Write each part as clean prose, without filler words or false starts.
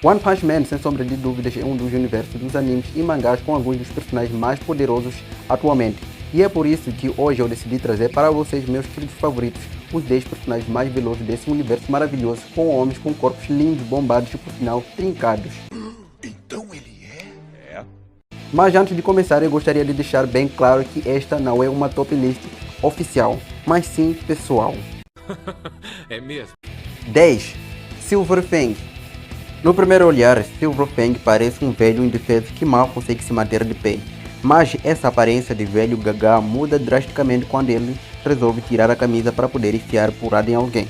One Punch Man, sem sombra de dúvidas, é um dos universos dos animes e mangás com alguns dos personagens mais poderosos atualmente. E é por isso que hoje eu decidi trazer para vocês meus queridos favoritos, os 10 personagens mais velozes desse universo maravilhoso, com homens com corpos lindos, bombados e por final trincados. Então ele é? Mas antes de começar, eu gostaria de deixar bem claro que esta não é uma top list oficial, mas sim pessoal. É mesmo? 10. Silverfang. No primeiro olhar, Silverfang parece um velho indefeso que mal consegue se manter de pé. Mas essa aparência de velho gaga muda drasticamente quando ele resolve tirar a camisa para poder enfiar porrada em alguém.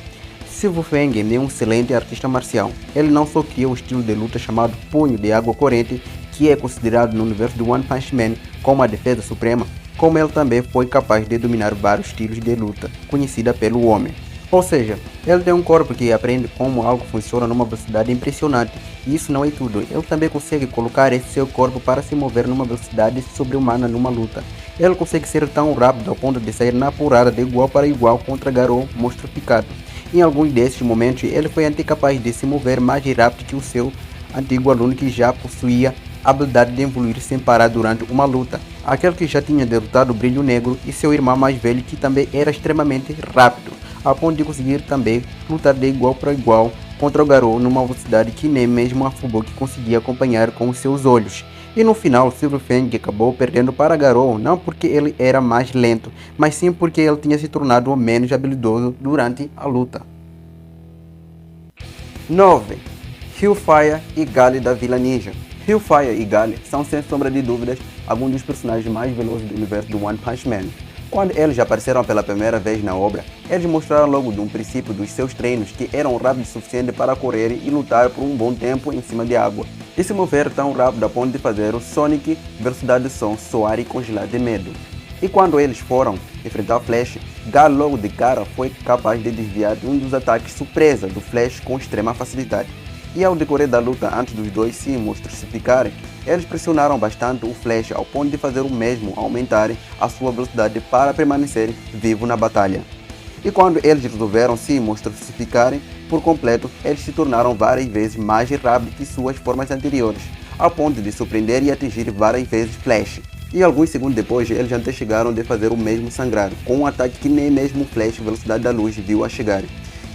Silverfang é um excelente artista marcial. Ele não só cria o estilo de luta chamado Punho de Água Corrente, que é considerado no universo do One Punch Man como a defesa suprema, como ele também foi capaz de dominar vários estilos de luta, conhecida pelo homem. Ou seja, ele tem um corpo que aprende como algo funciona numa velocidade impressionante. E isso não é tudo, ele também consegue colocar esse seu corpo para se mover numa velocidade sobre-humana numa luta. Ele consegue ser tão rápido ao ponto de sair na porrada de igual para igual contra Garou, monstro picado. Em alguns desses momentos, ele foi até capaz de se mover mais rápido que o seu antigo aluno que já possuía a habilidade de evoluir sem parar durante uma luta. Aquele que já tinha derrotado o Brilho Negro e seu irmão mais velho que também era extremamente rápido, a ponto de conseguir também lutar de igual para igual contra o Garou numa velocidade que nem mesmo a Fubuki conseguia acompanhar com os seus olhos. E no final, Silverfang acabou perdendo para Garou não porque ele era mais lento, mas sim porque ele tinha se tornado menos habilidoso durante a luta. 9. Hellfire e Gale da Vila Ninja. Hellfire e Gale são sem sombra de dúvidas alguns dos personagens mais velozes do universo do One Punch Man. Quando eles apareceram pela primeira vez na obra, eles mostraram logo de um princípio dos seus treinos que eram rápidos o suficiente para correr e lutar por um bom tempo em cima de água, e se mover tão rápido a ponto de fazer o Sonic velocidade de som soar e congelar de medo. E quando eles foram enfrentar o Flash, Gale logo de cara foi capaz de desviar um dos ataques surpresa do Flash com extrema facilidade. E ao decorrer da luta antes dos dois se monstrificarem, eles pressionaram bastante o Flash ao ponto de fazer o mesmo aumentar a sua velocidade para permanecer vivo na batalha. E quando eles resolveram se monstrificarem por completo, eles se tornaram várias vezes mais rápidos que suas formas anteriores, ao ponto de surpreender e atingir várias vezes Flash. E alguns segundos depois, eles até chegaram de fazer o mesmo sangrar, com um ataque que nem mesmo o Flash velocidade da luz viu a chegar.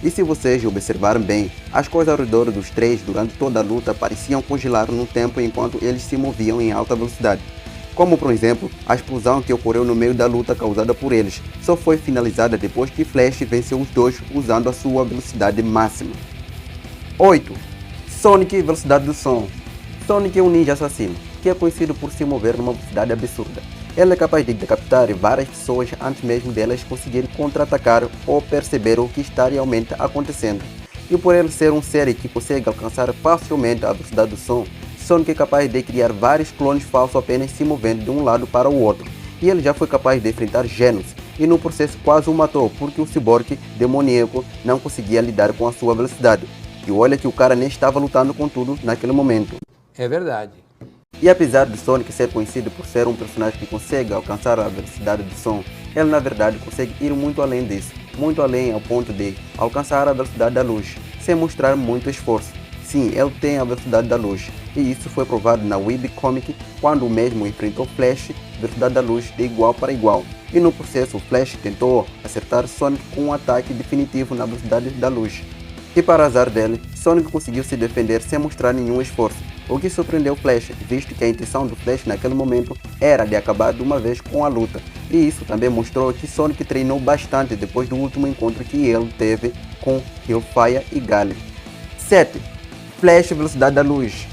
E se vocês observarem bem, as coisas ao redor dos três durante toda a luta pareciam congelar no tempo enquanto eles se moviam em alta velocidade. Como por exemplo, a explosão que ocorreu no meio da luta causada por eles, só foi finalizada depois que Flash venceu os dois usando a sua velocidade máxima. 8. Sonic Velocidade do Som. Sonic é um ninja assassino, que é conhecido por se mover numa velocidade absurda. Ele é capaz de decapitar várias pessoas antes mesmo delas conseguirem contra-atacar ou perceber o que está realmente acontecendo. E por ele ser um ser que consegue alcançar facilmente a velocidade do som, Sonic é capaz de criar vários clones falsos apenas se movendo de um lado para o outro. E ele já foi capaz de enfrentar Genos, e no processo quase o matou porque o Cyborg demoníaco não conseguia lidar com a sua velocidade. E olha que o cara nem estava lutando com tudo naquele momento. É verdade. E apesar de Sonic ser conhecido por ser um personagem que consegue alcançar a velocidade do som, ele na verdade consegue ir muito além disso, muito além ao ponto de alcançar a velocidade da luz, sem mostrar muito esforço. Sim, ele tem a velocidade da luz, e isso foi provado na webcomic quando o mesmo enfrentou Flash, velocidade da luz de igual para igual. E no processo o Flash tentou acertar Sonic com um ataque definitivo na velocidade da luz. E para azar dele, Sonic conseguiu se defender sem mostrar nenhum esforço, o que surpreendeu Flash, visto que a intenção do Flash naquele momento era de acabar de uma vez com a luta. E isso também mostrou que Sonic treinou bastante depois do último encontro que ele teve com Hellfire e Gale. 7. Flash Velocidade da Luz.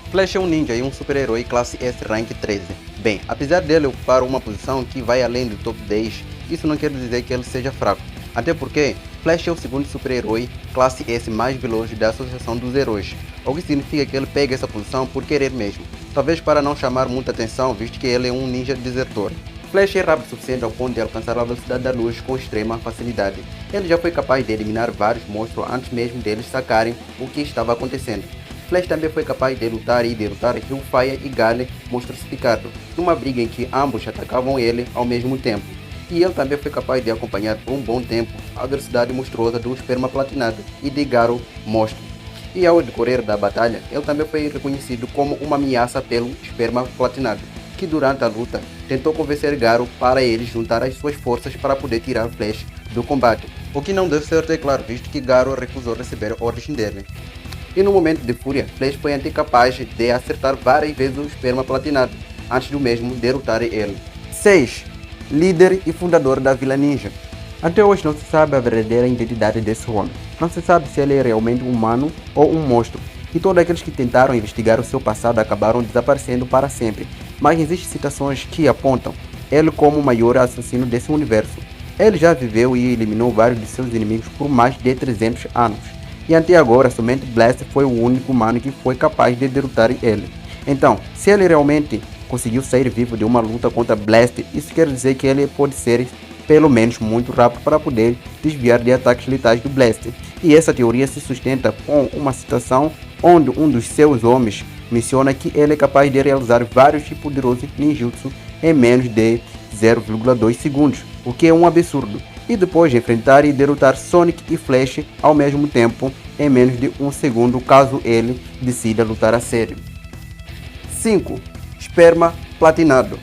Flash é um ninja e um super-herói classe S Rank 13. Bem, apesar dele ocupar uma posição que vai além do top 10, isso não quer dizer que ele seja fraco. Até porque Flash é o segundo super-herói classe S mais veloz da Associação dos Heróis, o que significa que ele pega essa posição por querer mesmo, talvez para não chamar muita atenção visto que ele é um ninja desertor. Flash é rápido o suficiente ao ponto de alcançar a velocidade da luz com extrema facilidade. Ele já foi capaz de eliminar vários monstros antes mesmo deles sacarem o que estava acontecendo. Flash também foi capaz de lutar e derrotar Hellfire e Gale monstruosificado, numa briga em que ambos atacavam ele ao mesmo tempo. E ele também foi capaz de acompanhar por um bom tempo a velocidade monstruosa do Esperma Platinado e de Garou Monstro. E ao decorrer da batalha, ele também foi reconhecido como uma ameaça pelo Esperma Platinado, que durante a luta tentou convencer Garo para ele juntar as suas forças para poder tirar Flash do combate, o que não deve ser até claro, visto que Garo recusou receber ordens dele. E no momento de fúria, Flash foi até capaz de acertar várias vezes o Esperma Platinado, antes do mesmo derrotar ele. 6. Líder e fundador da Vila Ninja. Até hoje não se sabe a verdadeira identidade desse homem. Não se sabe se ele é realmente humano ou um monstro. E todos aqueles que tentaram investigar o seu passado acabaram desaparecendo para sempre. Mas existem citações que apontam ele como o maior assassino desse universo. Ele já viveu e eliminou vários de seus inimigos por mais de 300 anos. E até agora, somente Blast foi o único humano que foi capaz de derrotar ele. Então, se ele realmente conseguiu sair vivo de uma luta contra Blast, isso quer dizer que ele pode ser pelo menos muito rápido para poder desviar de ataques letais do Blast. E essa teoria se sustenta com uma citação onde um dos seus homens menciona que ele é capaz de realizar vários e poderosos ninjutsu em menos de 0,2 segundos, o que é um absurdo. E depois de enfrentar e derrotar Sonic e Flash ao mesmo tempo em menos de 1 segundo, caso ele decida lutar a sério. 5. Esperma Platinado.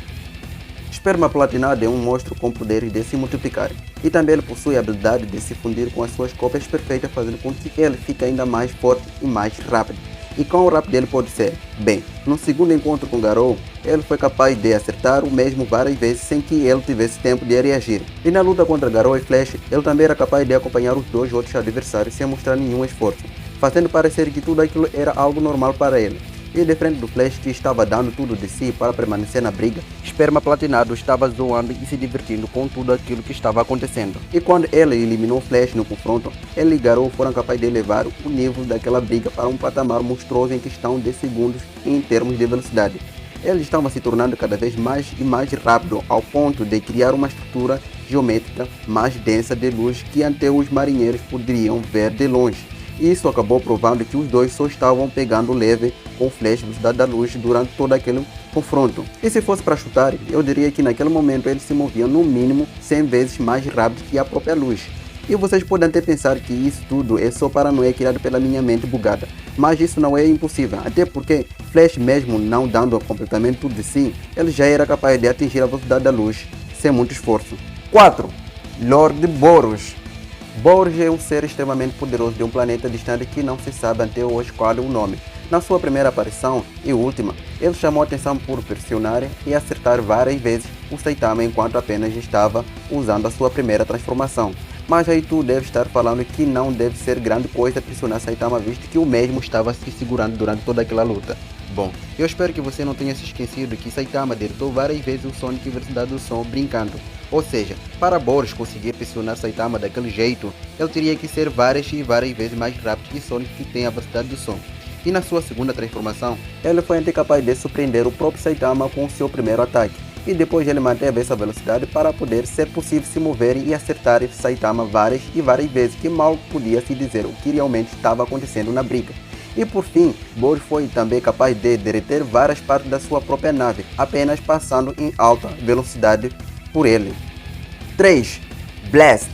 Esperma Platinado é um monstro com poderes de se multiplicar, e também ele possui a habilidade de se fundir com as suas cópias perfeitas, fazendo com que ele fique ainda mais forte e mais rápido. E quão rápido ele pode ser? Bem, no segundo encontro com Garou, ele foi capaz de acertar o mesmo várias vezes sem que ele tivesse tempo de reagir. E na luta contra Garou e Flash, ele também era capaz de acompanhar os dois outros adversários sem mostrar nenhum esforço, fazendo parecer que tudo aquilo era algo normal para ele. E de frente do Flash, que estava dando tudo de si para permanecer na briga, Esperma Platinado estava zoando e se divertindo com tudo aquilo que estava acontecendo. E quando ele eliminou Flash no confronto, ele e Garou foram capazes de elevar o nível daquela briga para um patamar monstruoso em questão de segundos em termos de velocidade. Eles estavam se tornando cada vez mais e mais rápido, ao ponto de criar uma estrutura geométrica mais densa de luz que até os marinheiros poderiam ver de longe. Isso acabou provando que os dois só estavam pegando leve com o Flash velocidade da luz durante todo aquele confronto. E se fosse para chutar, eu diria que naquele momento eles se moviam no mínimo 100 vezes mais rápido que a própria luz. E vocês podem até pensar que isso tudo é só paranoia criada pela minha mente bugada, mas isso não é impossível, até porque Flash, mesmo não dando completamente tudo de si, ele já era capaz de atingir a velocidade da luz sem muito esforço. 4. Lord Boros. Boros é um ser extremamente poderoso de um planeta distante que não se sabe até hoje qual é o nome. Na sua primeira aparição e última, ele chamou a atenção por pressionar e acertar várias vezes o Saitama enquanto apenas estava usando a sua primeira transformação. Mas aí tu deve estar falando que não deve ser grande coisa pressionar Saitama, visto que o mesmo estava se segurando durante toda aquela luta. Bom, eu espero que você não tenha se esquecido que Saitama derrotou várias vezes o Sonic em Velocidade do Som brincando. Ou seja, para Boros conseguir pressionar Saitama daquele jeito, ele teria que ser várias e várias vezes mais rápido que Sonic, que tem a velocidade do som. E na sua segunda transformação, ele foi até capaz de surpreender o próprio Saitama com seu primeiro ataque. E depois ele manteve essa velocidade para poder ser possível se mover e acertar Saitama várias e várias vezes, que mal podia se dizer o que realmente estava acontecendo na briga. E por fim, Boros foi também capaz de derreter várias partes da sua própria nave, apenas passando em alta velocidade por ele. 3. Blast.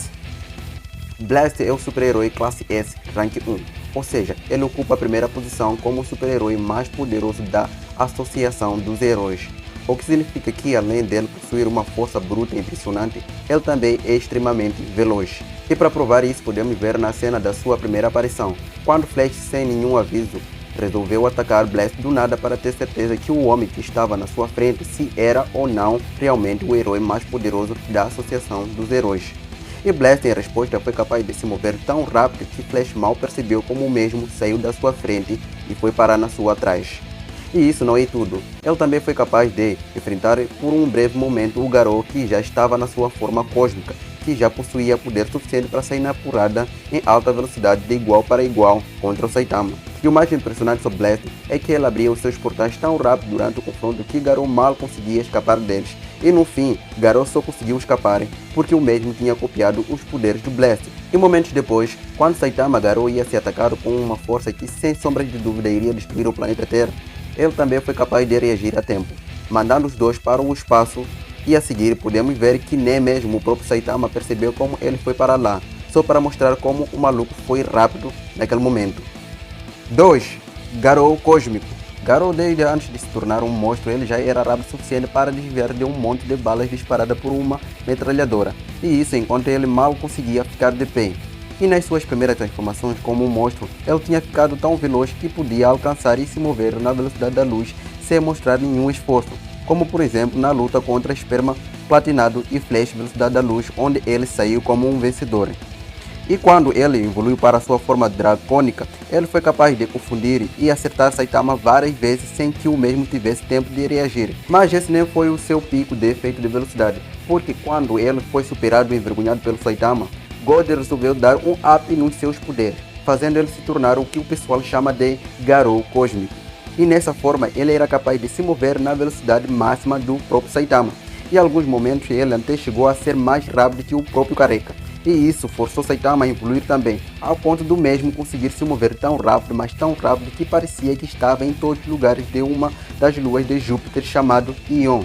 Blast é o super-herói classe S, rank 1, ou seja, ele ocupa a primeira posição como o super-herói mais poderoso da Associação dos Heróis. O que significa que, além dele possuir uma força bruta e impressionante, ele também é extremamente veloz. E para provar isso, podemos ver na cena da sua primeira aparição, quando Flash, sem nenhum aviso, resolveu atacar Blast do nada para ter certeza que o homem que estava na sua frente se era ou não realmente o herói mais poderoso da Associação dos Heróis. E Blast, em resposta, foi capaz de se mover tão rápido que Flash mal percebeu como o mesmo saiu da sua frente e foi parar na sua atrás. E isso não é tudo, ele também foi capaz de enfrentar por um breve momento o Garou, que já estava na sua forma cósmica, que já possuía poder suficiente para sair na porrada em alta velocidade de igual para igual contra o Saitama. E o mais impressionante sobre Blast é que ele abria os seus portais tão rápido durante o confronto que Garou mal conseguia escapar deles. E no fim, Garou só conseguiu escapar porque o mesmo tinha copiado os poderes do Blast. E momentos depois, quando Saitama e Garou ia ser atacado com uma força que sem sombra de dúvida iria destruir o planeta Terra, ele também foi capaz de reagir a tempo, mandando os dois para o espaço, e a seguir podemos ver que nem mesmo o próprio Saitama percebeu como ele foi para lá, só para mostrar como o maluco foi rápido naquele momento. 2. Garou Cósmico. Garou, desde antes de se tornar um monstro, ele já era rápido o suficiente para desviar de um monte de balas disparadas por uma metralhadora, e isso enquanto ele mal conseguia ficar de pé. E nas suas primeiras transformações como um monstro, ele tinha ficado tão veloz que podia alcançar e se mover na velocidade da luz sem mostrar nenhum esforço, como por exemplo na luta contra Esperma Platinado e Flash Velocidade da Luz, onde ele saiu como um vencedor. E quando ele evoluiu para sua forma dracônica, ele foi capaz de confundir e acertar Saitama várias vezes sem que o mesmo tivesse tempo de reagir. Mas esse nem foi o seu pico de efeito de velocidade, porque quando ele foi superado e envergonhado pelo Saitama, God resolveu dar um up nos seus poderes, fazendo ele se tornar o que o pessoal chama de Garou Cósmico. E nessa forma ele era capaz de se mover na velocidade máxima do próprio Saitama. E em alguns momentos ele até chegou a ser mais rápido que o próprio Careca. E isso forçou Saitama a evoluir também, ao ponto do mesmo conseguir se mover tão rápido, mas tão rápido que parecia que estava em todos os lugares de uma das luas de Júpiter chamado Ion.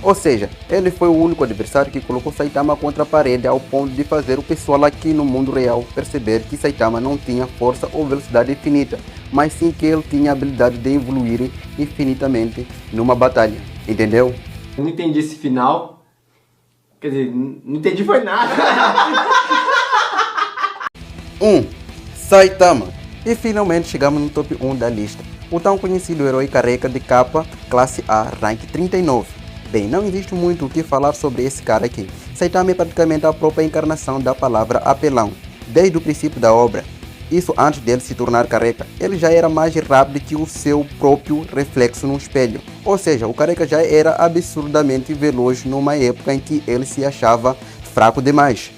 Ou seja, ele foi o único adversário que colocou Saitama contra a parede ao ponto de fazer o pessoal aqui no mundo real perceber que Saitama não tinha força ou velocidade infinita, mas sim que ele tinha a habilidade de evoluir infinitamente numa batalha. Entendeu? Eu não entendi esse final. Quer dizer, não entendi foi nada. 1. Saitama. E finalmente chegamos no top 1 da lista. O tão conhecido herói careca de capa classe A, rank 39. Bem, não existe muito o que falar sobre esse cara aqui. Saitama é praticamente a própria encarnação da palavra apelão. Desde o princípio da obra, isso antes dele se tornar careca, ele já era mais rápido que o seu próprio reflexo no espelho. Ou seja, o careca já era absurdamente veloz numa época em que ele se achava fraco demais.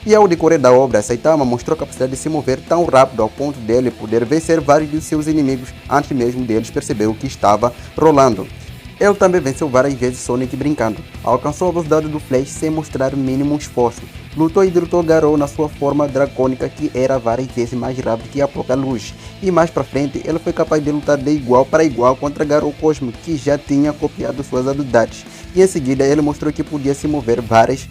E ao decorrer da obra, Saitama mostrou a capacidade de se mover tão rápido ao ponto dele poder vencer vários de seus inimigos antes mesmo deles perceber o que estava rolando. Ele também venceu várias vezes Sonic brincando, alcançou a velocidade do Flash sem mostrar o mínimo esforço, lutou e derrotou Garou na sua forma dracônica que era várias vezes mais rápido que a própria luz, e mais pra frente ele foi capaz de lutar de igual para igual contra Garou Cósmico, que já tinha copiado suas habilidades, e em seguida ele mostrou que podia se mover várias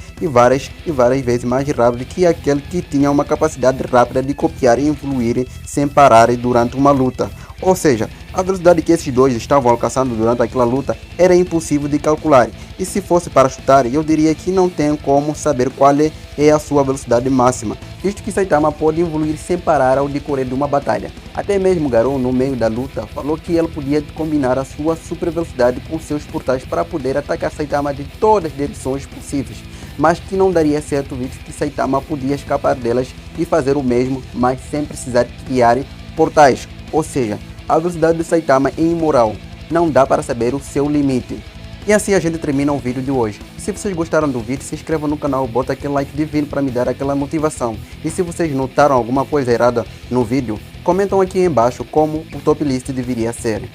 vezes mais rápido que aquele que tinha uma capacidade rápida de copiar e evoluir sem parar durante uma luta. Ou seja, a velocidade que esses dois estavam alcançando durante aquela luta era impossível de calcular, e se fosse para chutar, eu diria que não tem como saber qual é a sua velocidade máxima, visto que Saitama pode evoluir sem parar ao decorrer de uma batalha. Até mesmo Garou, no meio da luta, falou que ele podia combinar a sua super velocidade com seus portais para poder atacar Saitama de todas as direções possíveis, mas que não daria certo visto que Saitama podia escapar delas e fazer o mesmo, mas sem precisar criar portais. Ou seja, a velocidade de Saitama é imoral, não dá para saber o seu limite. E assim a gente termina o vídeo de hoje. Se vocês gostaram do vídeo, se inscrevam no canal, bota aquele like divino para me dar aquela motivação. E se vocês notaram alguma coisa errada no vídeo, comentam aqui embaixo como o top list deveria ser.